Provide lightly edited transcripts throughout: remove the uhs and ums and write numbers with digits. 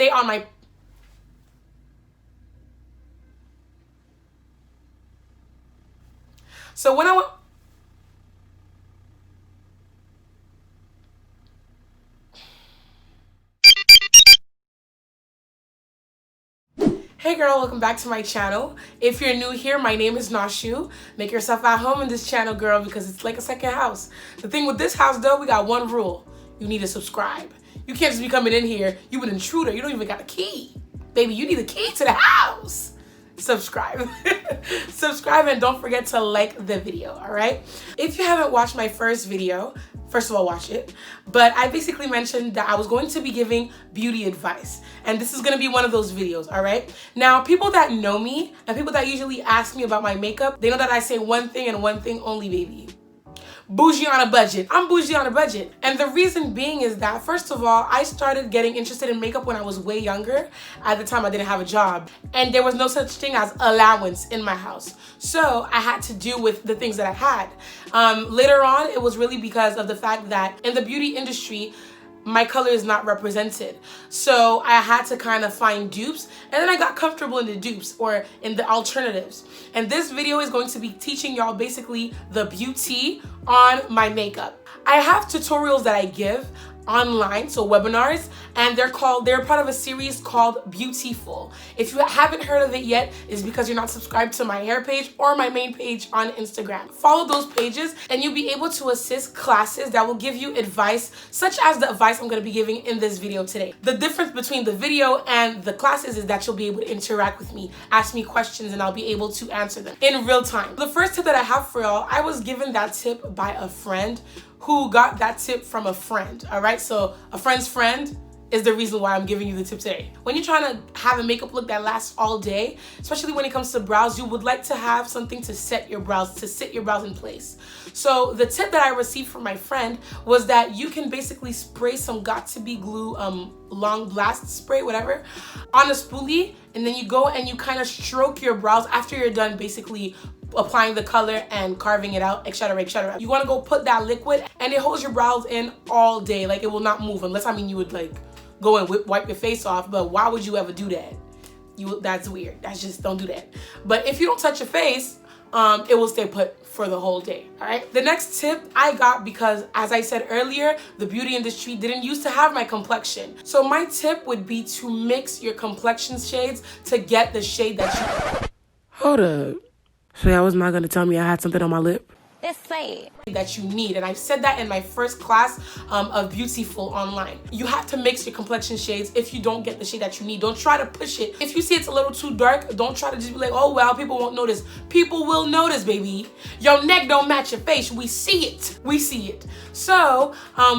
stay on my... So when I went... Hey girl, welcome back to my channel. If you're new here, my name is Nachou. Make yourself at home in this channel, girl, because it's like a second house. The thing with this house, though, we got one rule. You need to subscribe. You can't just be coming in here. You an intruder. You don't even got a key. Baby, you need a key to the house. Subscribe. Subscribe, and don't forget to like the video, all right? If you haven't watched my first video, first of all, watch it. But I basically mentioned that I was going to be giving beauty advice. And this is going to be one of those videos, all right? Now, people that know me and people that usually ask me about my makeup, they know that I say one thing and one thing only, baby. Bougie on a budget. I'm bougie on a budget. And the reason being is that, first of all, I started getting interested in makeup when I was way younger. At the time, I didn't have a job. And there was no such thing as allowance in my house. So I had to do with the things that I had. Later on, it was really because of the fact that in the beauty industry, my color is not represented. So I had to kind of find dupes, and then I got comfortable in the dupes or in the alternatives. And this video is going to be teaching y'all basically the beauty on my makeup. I have tutorials that I give online, so webinars, and they're part of a series called Beautiful. If you haven't heard of it yet, it's because you're not subscribed to my hair page or my main page on Instagram. Follow those pages and you'll be able to assist classes that will give you advice, such as the advice I'm going to be giving in this video today. The difference between the video and the classes is that you'll be able to interact with me, ask me questions, and I'll be able to answer them in real time. The first tip that I have for y'all, I was given that tip by a friend who got that tip from a friend, all right? So a friend's friend is the reason why I'm giving you the tip today. When you're trying to have a makeup look that lasts all day, especially when it comes to brows, you would like to have something to set your brows, to sit your brows in place. So the tip that I received from my friend was that you can basically spray some Got2b glue, long blast spray, whatever, on a spoolie, and then you go and you kind of stroke your brows after you're done basically applying the color and carving it out, etc., etc. You want to go put that liquid, and it holds your brows in all day. Like, it will not move unless, I mean, you would like go and wipe your face off, but why would you ever do that? That's weird. That's just, don't do that. But if you don't touch your face, it will stay put for the whole day, all right? The next tip I got because, as I said earlier, the beauty industry didn't used to have my complexion. So my tip would be to mix your complexion shades to get the shade that you... Hold up. So y'all was not gonna tell me I had something on my lip? It's sad. That you need, and I said that in my first class of Beautiful online. You have to mix your complexion shades if you don't get the shade that you need. Don't try to push it. If you see it's a little too dark, don't try to just be like, oh well, people won't notice. People will notice, baby. Your neck don't match your face. We see it. We see it. So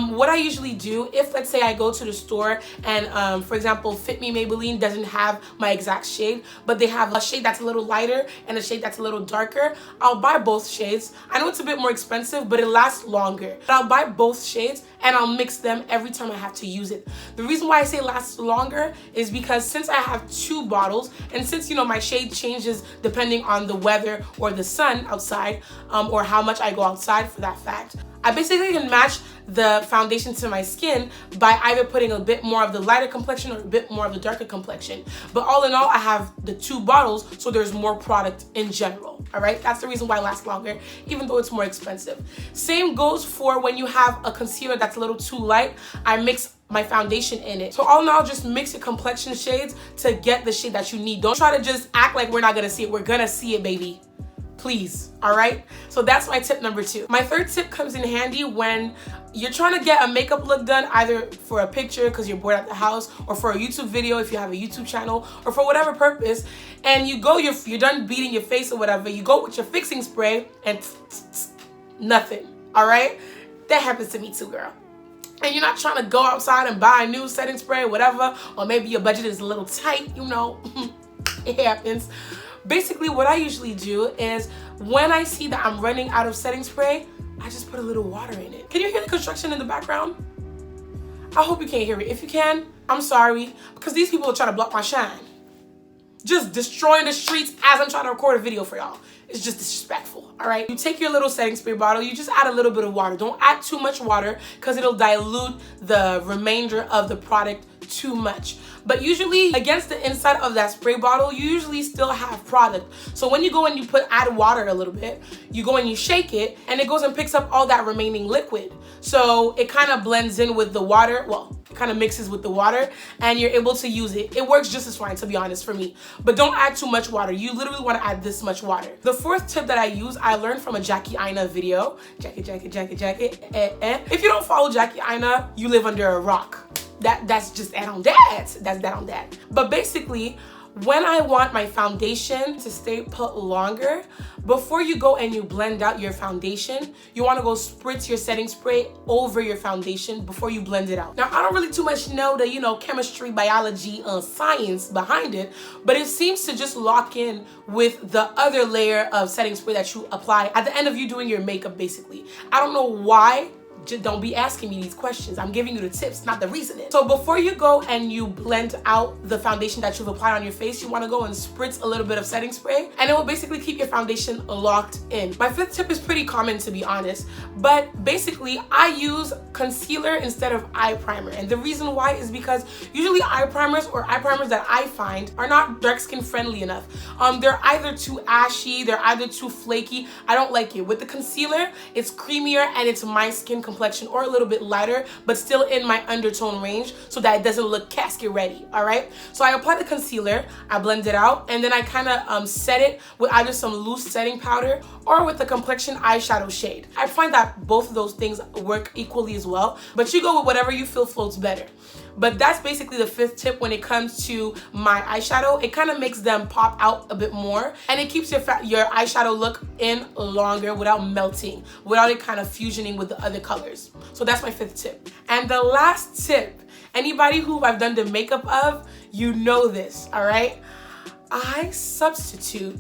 what I usually do, if let's say I go to the store and for example, Fit Me Maybelline doesn't have my exact shade, but they have a shade that's a little lighter and a shade that's a little darker, I'll buy both shades. I know it's a bit more expensive, but it lasts longer. But I'll buy both shades and I'll mix them every time I have to use it. The reason why I say lasts longer is because since I have 2 bottles, and since, you know, my shade changes depending on the weather or the sun outside, or how much I go outside for that fact, I basically can match the foundation to my skin by either putting a bit more of the lighter complexion or a bit more of the darker complexion. But all in all, I have the 2 bottles, so there's more product in general, all right? That's the reason why it lasts longer, even though it's more expensive. Same goes for when you have a concealer that's a little too light. I mix my foundation in it. So all in all, just mix your complexion shades to get the shade that you need. Don't try to just act like we're not gonna see it. We're gonna see it, baby. Please, all right? So that's my tip number 2. My third tip comes in handy when you're trying to get a makeup look done, either for a picture because you're bored at the house, or for a YouTube video if you have a YouTube channel, or for whatever purpose, and you go, you're done beating your face or whatever, you go with your fixing spray and nothing, all right? That happens to me too, girl. And you're not trying to go outside and buy a new setting spray or whatever, or maybe your budget is a little tight, you know, it happens. Basically, what I usually do is when I see that I'm running out of setting spray, I just put a little water in it. Can you hear the construction in the background? I hope you can't hear it. If you can, I'm sorry, because these people are trying to block my shine. Just destroying the streets as I'm trying to record a video for y'all. It's just disrespectful, all right? You take your little setting spray bottle, you just add a little bit of water. Don't add too much water because it'll dilute the remainder of the product too much. But usually against the inside of that spray bottle, you usually still have product. So when you go and you add water a little bit, you go and you shake it, and it goes and picks up all that remaining liquid. So it kind of blends in with the water. Well, it kind of mixes with the water, and you're able to use it. It works just as fine, to be honest, for me. But don't add too much water. You literally want to add this much water. The fourth tip that I use, I learned from a Jackie Aina video. Jackie. If you don't follow Jackie Aina, you live under a rock. That's just that on that. That's that on that. But basically, when I want my foundation to stay put longer, before you go and you blend out your foundation, you want to go spritz your setting spray over your foundation before you blend it out. Now, I don't really too much know the, chemistry, biology, science behind it, but it seems to just lock in with the other layer of setting spray that you apply at the end of you doing your makeup, basically. I don't know why. Just don't be asking me these questions. I'm giving you the tips, not the reasoning. So before you go and you blend out the foundation that you've applied on your face, you want to go and spritz a little bit of setting spray, and it will basically keep your foundation locked in. My fifth tip is pretty common, to be honest, but basically I use concealer instead of eye primer. And the reason why is because usually eye primers that I find are not dark skin friendly enough. They're either too ashy, they're either too flaky. I don't like it. With the concealer, it's creamier and it's my skin complexion, or a little bit lighter, but still in my undertone range, so that it doesn't look casket ready. All right, so I apply the concealer, I blend it out, and then I kind of set it with either some loose setting powder or with the complexion eyeshadow shade. I find that both of those things work equally as well, but you go with whatever you feel floats better. But that's basically the fifth tip when it comes to my eyeshadow. It kind of makes them pop out a bit more, and it keeps your eyeshadow look in longer without melting, without it kind of fusioning with the other colors. So that's my fifth tip. And the last tip, anybody who I've done the makeup of, you know this, all right? I substitute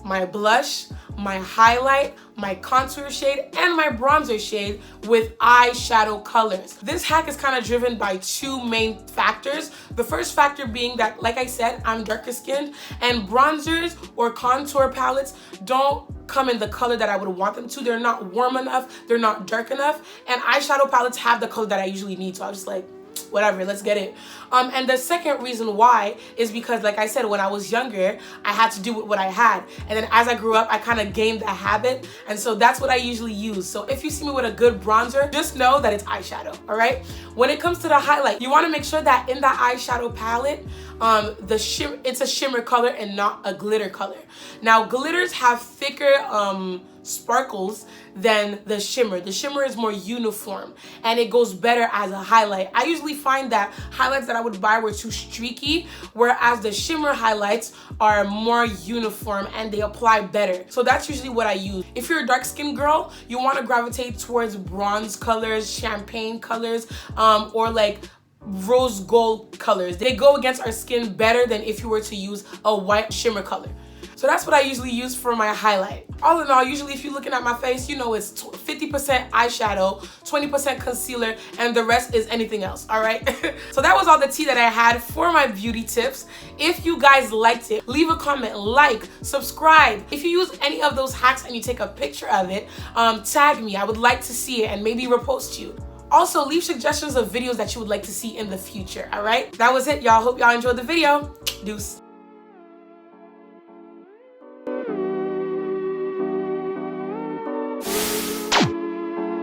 my blush, my highlight, my contour shade, and my bronzer shade with eyeshadow colors. This hack is kind of driven by two main factors. The first factor being that, like I said, I'm darker skinned, and bronzers or contour palettes don't come in the color that I would want them to. They're not warm enough, they're not dark enough, and eyeshadow palettes have the color that I usually need, so I was just like, whatever, let's get it. And the second reason why is because, like I said, when I was younger, I had to do with what I had, and then as I grew up, I kind of gained the habit, and so that's what I usually use. So if you see me with a good bronzer, just know that it's eyeshadow. All right, when it comes to the highlight, you want to make sure that in the eyeshadow palette, it's a shimmer color and not a glitter color. Now, glitters have thicker sparkles than the shimmer. The shimmer is more uniform and it goes better as a highlight. I usually find that highlights that I would buy were too streaky, whereas the shimmer highlights are more uniform and they apply better. So that's usually what I use. If you're a dark skinned girl, you want to gravitate towards bronze colors, champagne colors, or like rose gold colors. They go against our skin better than if you were to use a white shimmer color. So that's what I usually use for my highlight. All in all, usually if you're looking at my face, you know it's 50% eyeshadow, 20% concealer, and the rest is anything else, all right? So that was all the tea that I had for my beauty tips. If you guys liked it, leave a comment, like, subscribe. If you use any of those hacks and you take a picture of it, tag me. I would like to see it and maybe repost you. Also, leave suggestions of videos that you would like to see in the future, all right? That was it, y'all. Hope y'all enjoyed the video. Deuce.